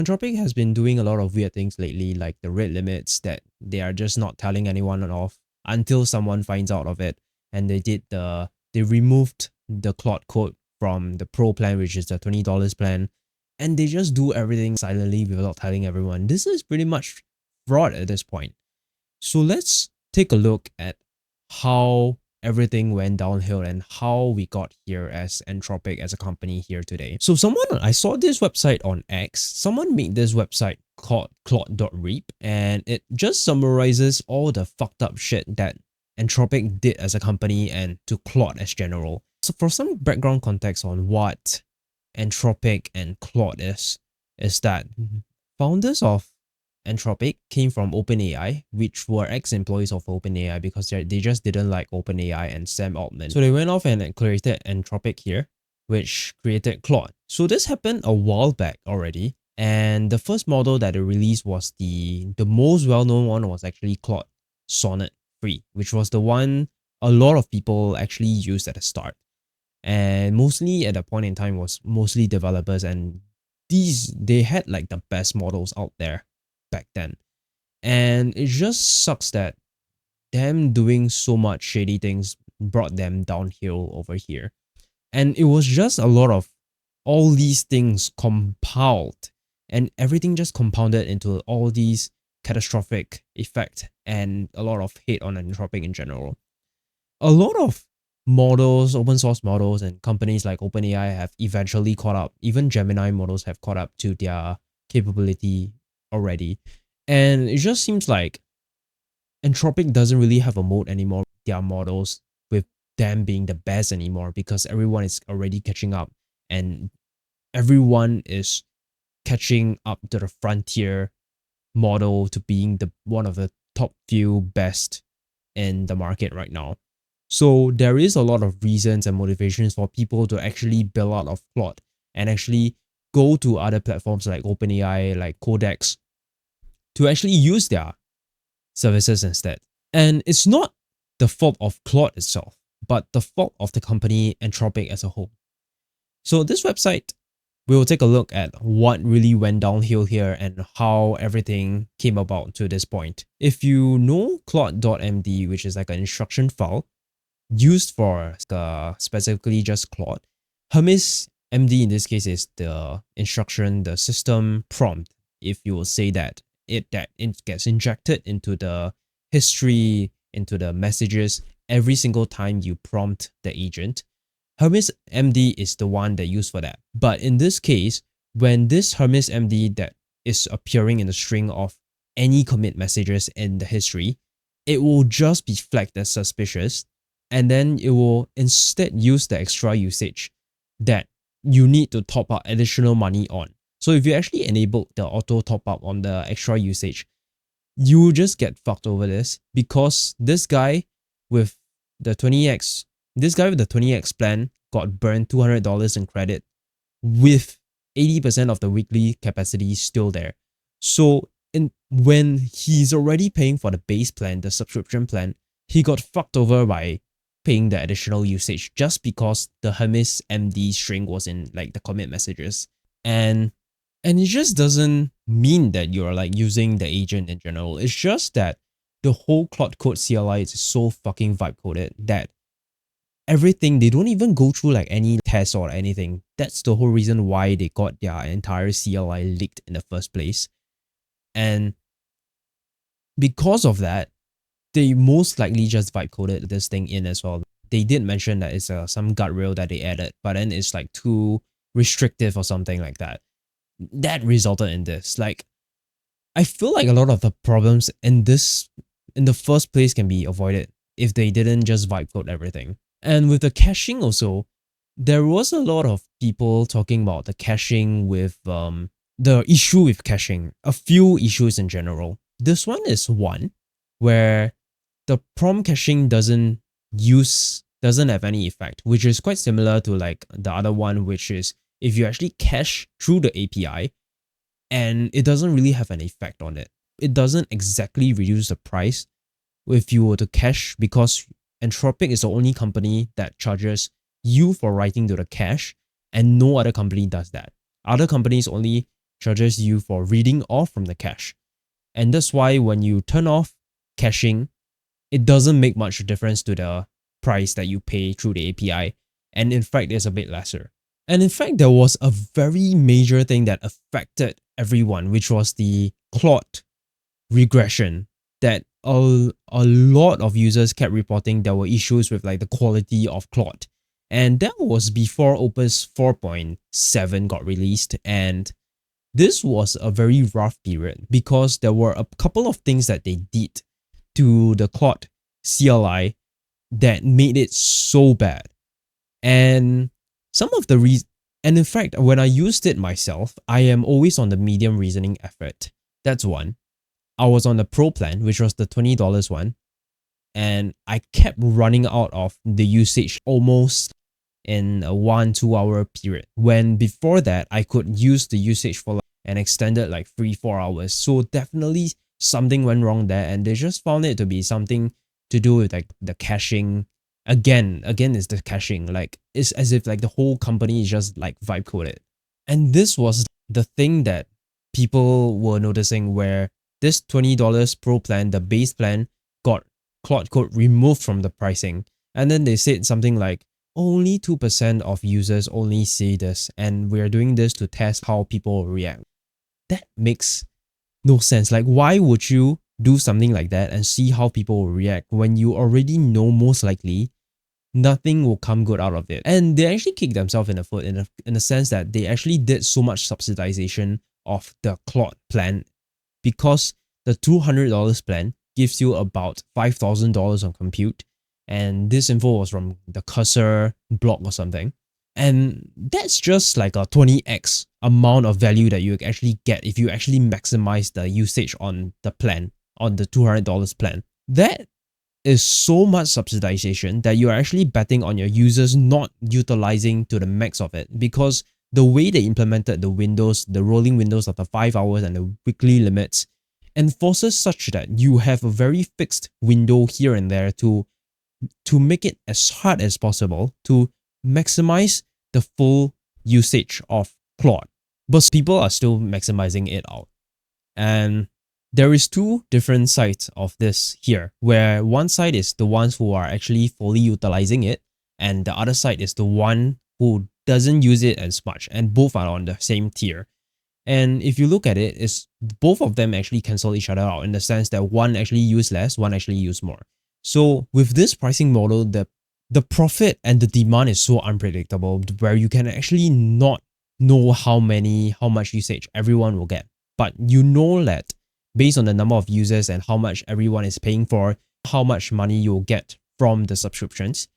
Anthropic has been doing a lot of weird things lately, like the rate limits that they are just not telling anyone of until someone finds out of it. And they removed the Claude code from the Pro plan, which is the $20 plan, and they just do everything silently without telling everyone. This is pretty much fraud at this point. So let's take a look at how everything went downhill and how we got here as Anthropic as a company here today. So I saw this website on X. Someone made this website called clawd.rip, and it just summarizes all the fucked up shit that Anthropic did as a company and to Claude as general. So for some background context on what Anthropic and Claude is that founders of Anthropic came from OpenAI, which were ex-employees of OpenAI because they just didn't like OpenAI and Sam Altman. So they went off and created Anthropic here, which created Claude. So this happened a while back already, and the first model that they released was the most well-known one was actually Claude Sonnet 3, which was the one a lot of people actually used at the start. And mostly at that point in time was mostly developers, and they had like the best models out there back then. And it just sucks that them doing so much shady things brought them downhill over here. And it was just a lot of all these things compiled, and everything just compounded into all these catastrophic effect and a lot of hate on Anthropic in general. A lot of models, open source models, and companies like OpenAI have eventually caught up. Even Gemini models have caught up to their capability already. And it just seems like Anthropic doesn't really have a moat anymore with their models, with them being the best anymore, because everyone is already catching up and everyone is catching up to the frontier model to being the one of the top few best in the market right now. So there is a lot of reasons and motivations for people to actually bail out of Claude and actually go to other platforms like OpenAI, like Codex, to actually use their services instead. And it's not the fault of Claude itself, but the fault of the company Anthropic as a whole. So this website, we will take a look at what really went downhill here and how everything came about to this point. If you know clawd.md, which is like an instruction file used for specifically just Claude, Hermes.MD in this case is the instruction, the system prompt, if you will say that. It gets injected into the history, into the messages every single time you prompt the agent. Hermes.MD is the one that used for that. But in this case, when this Hermes.MD that is appearing in the string of any commit messages in the history, it will just be flagged as suspicious, and then it will instead use the extra usage that you need to top up additional money on. So if you actually enable the auto top up on the extra usage, you just get fucked over this, because this guy with the 20x plan got burned $200 in credit with 80% of the weekly capacity still there. So when he's already paying for the base plan, the subscription plan, he got fucked over by paying the additional usage just because the Hermes.MD string was in like the commit messages. And it just doesn't mean that you're like using the agent in general. It's just that the whole Claude Code CLI is so fucking vibe coded that everything, they don't even go through like any tests or anything. That's the whole reason why they got their entire CLI leaked in the first place. And because of that, they most likely just vibe coded this thing in as well. They did mention that it's some guardrail that they added, but then it's like too restrictive or something like that. That resulted in this. Like, I feel like a lot of the problems in the first place can be avoided if they didn't just vibe code everything. And with the caching also, there was a lot of people talking about the caching with the issue with caching, a few issues in general. This one is one where the prompt caching doesn't have any effect, which is quite similar to like the other one, which is if you actually cache through the API and it doesn't really have an effect on it. It doesn't exactly reduce the price if you were to cache, because Anthropic is the only company that charges you for writing to the cache, and no other company does that. Other companies only charges you for reading off from the cache. And that's why when you turn off caching, it doesn't make much difference to the price that you pay through the API. And in fact, it's a bit lesser. And in fact, there was a very major thing that affected everyone, which was the claude regression, that a lot of users kept reporting there were issues with like the quality of claude. And that was before Opus 4.7 got released. And this was a very rough period because there were a couple of things that they did to the claude CLI that made it so bad. And some of the and in fact, when I used it myself, I am always on the medium reasoning effort. That's one. I was on the pro plan, which was the $20 one, and I kept running out of the usage almost in a 1-2 hour period, when before that I could use the usage for like an extended like 3-4 hours. So definitely something went wrong there, and they just found it to be something to do with like the caching. Again it's the caching. Like it's as if like the whole company is just like vibe coded. And this was the thing that people were noticing, where this $20 pro plan, the base plan, got claude code removed from the pricing. And then they said something like, only 2% of users only see this, and we're doing this to test how people react. That makes no sense. Like, why would you do something like that and see how people will react when you already know most likely nothing will come good out of it? And they actually kicked themselves in the foot in a sense that they actually did so much subsidization of the claude plan, because the $200 plan gives you about $5,000 on compute. And this info was from the Cursor blog or something. And that's just like a 20x amount of value that you actually get if you actually maximize the usage on the plan, on the $200 plan. That is so much subsidization that you're actually betting on your users not utilizing to the max of it, because the way they implemented the windows, the rolling windows of the 5 hours and the weekly limits, enforces such that you have a very fixed window here and there to make it as hard as possible to maximize the full usage of claude. But people are still maximizing it out. And there is two different sides of this here, where one side is the ones who are actually fully utilizing it, and the other side is the one who doesn't use it as much, and both are on the same tier. And if you look at it, it's both of them actually cancel each other out in the sense that one actually use less, one actually use more. So with this pricing model, the profit and the demand is so unpredictable, where you can actually not know how much usage everyone will get. But you know that based on the number of users and how much everyone is paying for, how much money you'll get from the subscriptions,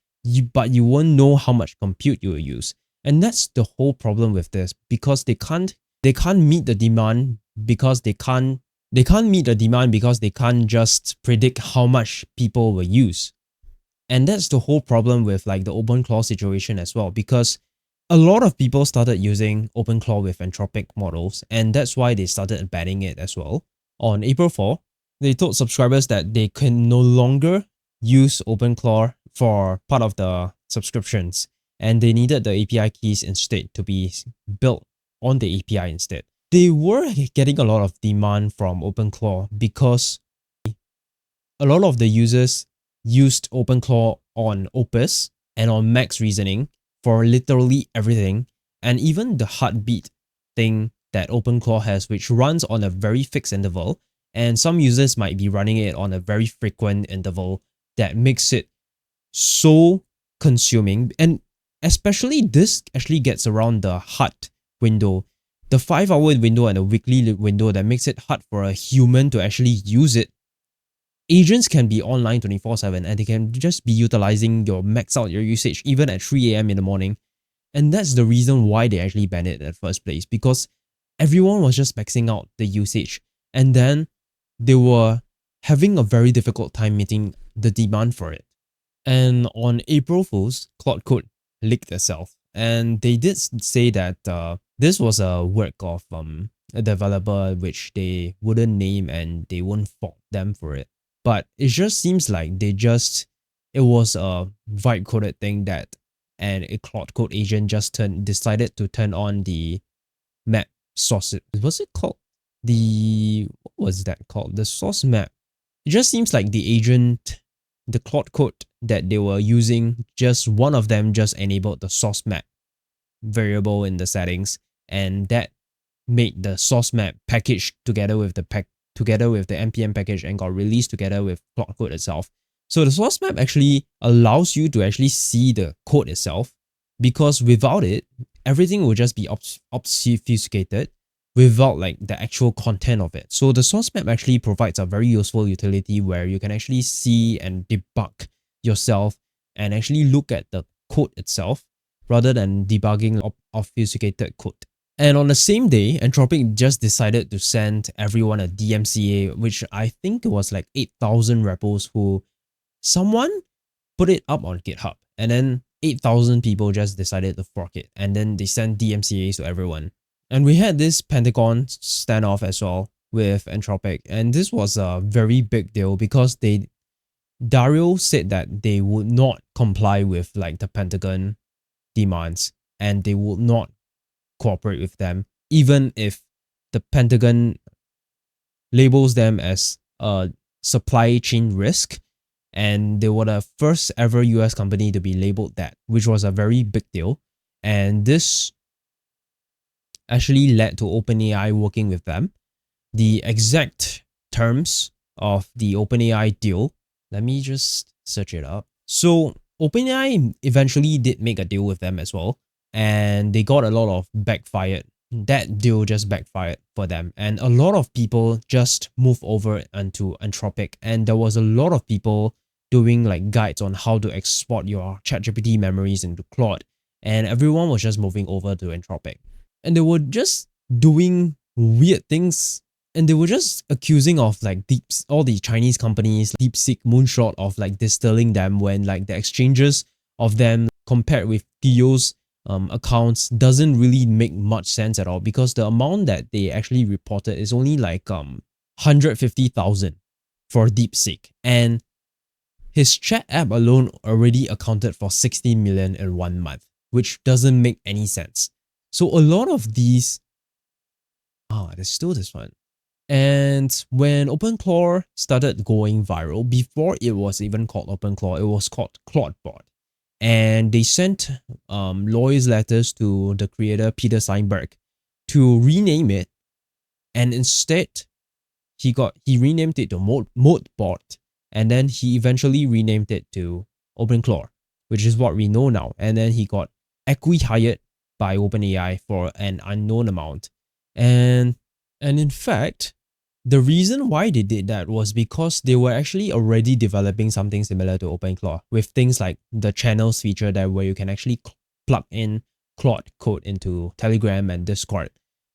but you won't know how much compute you will use. And that's the whole problem with this, because they can't meet the demand because they can't just predict how much people will use. And that's the whole problem with like the OpenClaw situation as well, because a lot of people started using OpenClaw with Anthropic models, and that's why they started banning it as well. On April 4, they told subscribers that they can no longer use OpenClaw for part of the subscriptions, and they needed the API keys instead to be built on the API instead. They were getting a lot of demand from OpenClaw because a lot of the users used OpenClaw on Opus and on Max Reasoning for literally everything, and even the heartbeat thing that OpenClaw has, which runs on a very fixed interval, and some users might be running it on a very frequent interval that makes it so consuming. And especially this actually gets around the HUD window, the 5-hour window and the weekly window, that makes it hard for a human to actually use it. Agents can be online 24/7 and they can just be utilizing max out your usage even at 3 AM in the morning. And that's the reason why they actually banned it in the first place, because everyone was just maxing out the usage, and then they were having a very difficult time meeting the demand for it. And on April Fool's, Claude Code leaked itself, and they did say that this was a work of a developer which they wouldn't name and they wouldn't fault them for it. But it just seems like it was a vibe coded thing that, and a Claude Code agent just decided to turn on the map source. Was it called what was that called? The source map. It just seems like the agent, the claude code that they were using, just one of them just enabled the source map variable in the settings, and that made the source map packaged together with the npm package and got released together with claude code itself. So the source map actually allows you to actually see the code itself, because without it, everything will just be obfuscated without like the actual content of it. So the source map actually provides a very useful utility where you can actually see and debug yourself and actually look at the code itself rather than debugging obfuscated code. And on the same day, Anthropic just decided to send everyone a DMCA, which I think it was like 8,000 repos who someone put it up on GitHub, and then 8,000 people just decided to fork it, and then they sent DMCAs to everyone. And we had this Pentagon standoff as well with Anthropic, and this was a very big deal because Dario said that they would not comply with like the Pentagon demands, and they would not cooperate with them, even if the Pentagon labels them as a supply chain risk. And they were the first ever US company to be labeled that, which was a very big deal. And this actually led to OpenAI working with them. The exact terms of the OpenAI deal, let me just search it up. So OpenAI eventually did make a deal with them as well, and they got a lot of backfired. That deal just backfired for them, and a lot of people just moved over onto Anthropic, and there was a lot of people doing like guides on how to export your ChatGPT memories into Claude, and everyone was just moving over to Anthropic. And they were just doing weird things, and they were just accusing of like all the Chinese companies, DeepSeek, Moonshot, of like distilling them, when like the exchanges of them compared with Theo's accounts doesn't really make much sense at all, because the amount that they actually reported is only like 150,000 for DeepSeek, and his chat app alone already accounted for 60 million in 1 month, which doesn't make any sense. So a lot of these, there's still this one. And when OpenClaw started going viral, before it was even called OpenClaw, it was called clawd.rip. And they sent lawyers letters to the creator Peter Steinberg to rename it, and instead he renamed it to Modebot, and then he eventually renamed it to OpenClaw, which is what we know now. And then he got acqui-hired by OpenAI for an unknown amount. And in fact, the reason why they did that was because they were actually already developing something similar to OpenClaw, with things like the channels feature that where you can actually plug in Claude code into Telegram and Discord.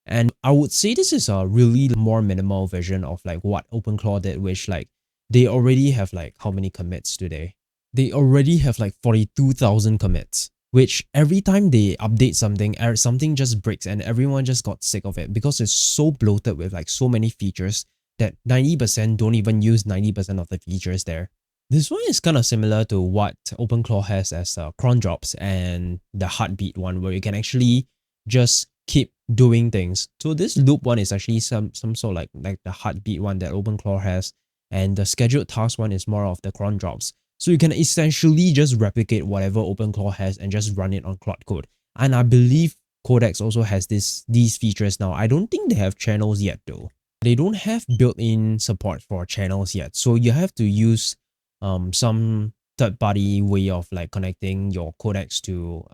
And I would say this is a really more minimal version of like what OpenClaw did, which like they already have like how many commits today? They already have like 42,000 commits, which every time they update something, something just breaks, and everyone just got sick of it because it's so bloated with like so many features that 90% don't even use 90% of the features there. This one is kind of similar to what OpenClaw has as cron drops and the heartbeat one, where you can actually just keep doing things. So this loop one is actually some sort of like the heartbeat one that OpenClaw has, and the scheduled task one is more of the cron drops. So you can essentially just replicate whatever OpenClaw has and just run it on Claude Code. And I believe Codex also has these features now. I don't think they have channels yet though. They don't have built-in support for channels yet. So you have to use some third-party way of like connecting your Codex to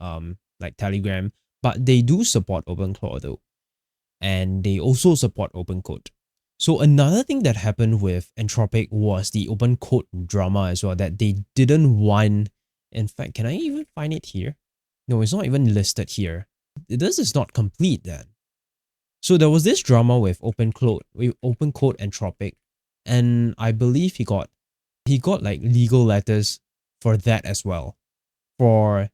like Telegram. But they do support OpenClaw though. And they also support OpenCode. So another thing that happened with Anthropic was the open code drama as well, that they didn't want. In fact, can I even find it here? No, it's not even listed here. This is not complete then. So there was this drama with OpenCode Anthropic, and I believe he got like legal letters for that as well, for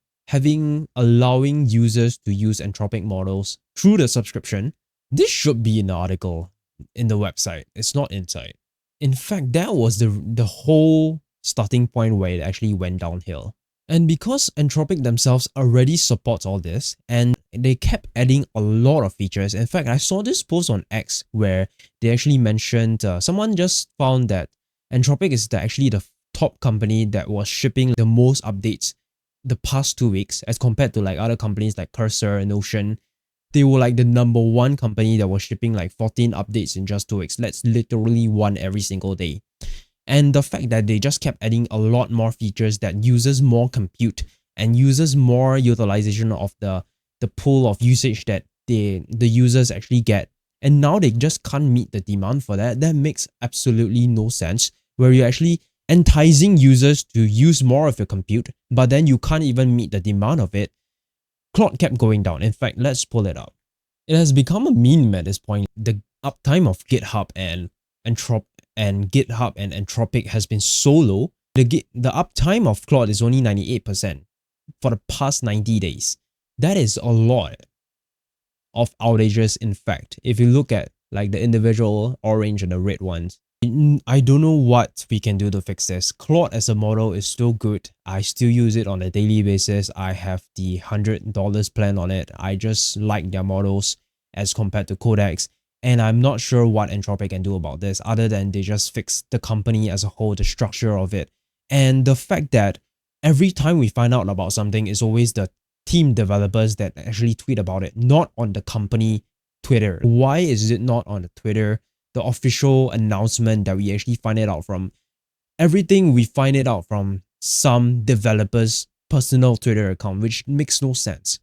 allowing users to use Anthropic models through the subscription. This should be in the article in the website. It's not inside. In fact, that was the whole starting point where it actually went downhill. And because Anthropic themselves already supports all this, and they kept adding a lot of features. In fact, I saw this post on X where they actually mentioned someone just found that Anthropic is actually the top company that was shipping the most updates the past 2 weeks as compared to like other companies like Cursor and Notion. They were like the #1 company that was shipping like 14 updates in just 2 weeks. That's literally one every single day. And the fact that they just kept adding a lot more features that uses more compute and uses more utilization of the pool of usage that the users actually get. And now they just can't meet the demand for that. That makes absolutely no sense, where you're actually enticing users to use more of your compute, but then you can't even meet the demand of it. Claude kept going down. In fact, let's pull it up. It has become a meme at this point. The uptime of GitHub and Anthropic has been so low. The uptime of Claude is only 98% for the past 90 days. That is a lot of outages. In fact, if you look at like the individual orange and the red ones, I don't know what we can do to fix this. Claude as a model is still good. I still use it on a daily basis. I have the $100 plan on it. I just like their models as compared to Codex. And I'm not sure what Anthropic can do about this other than they just fix the company as a whole, the structure of it. And the fact that every time we find out about something, it's always the team developers that actually tweet about it, not on the company Twitter. Why is it not on the Twitter, the official announcement that we actually find it out from? Everything we find it out from some developer's personal Twitter account, which makes no sense.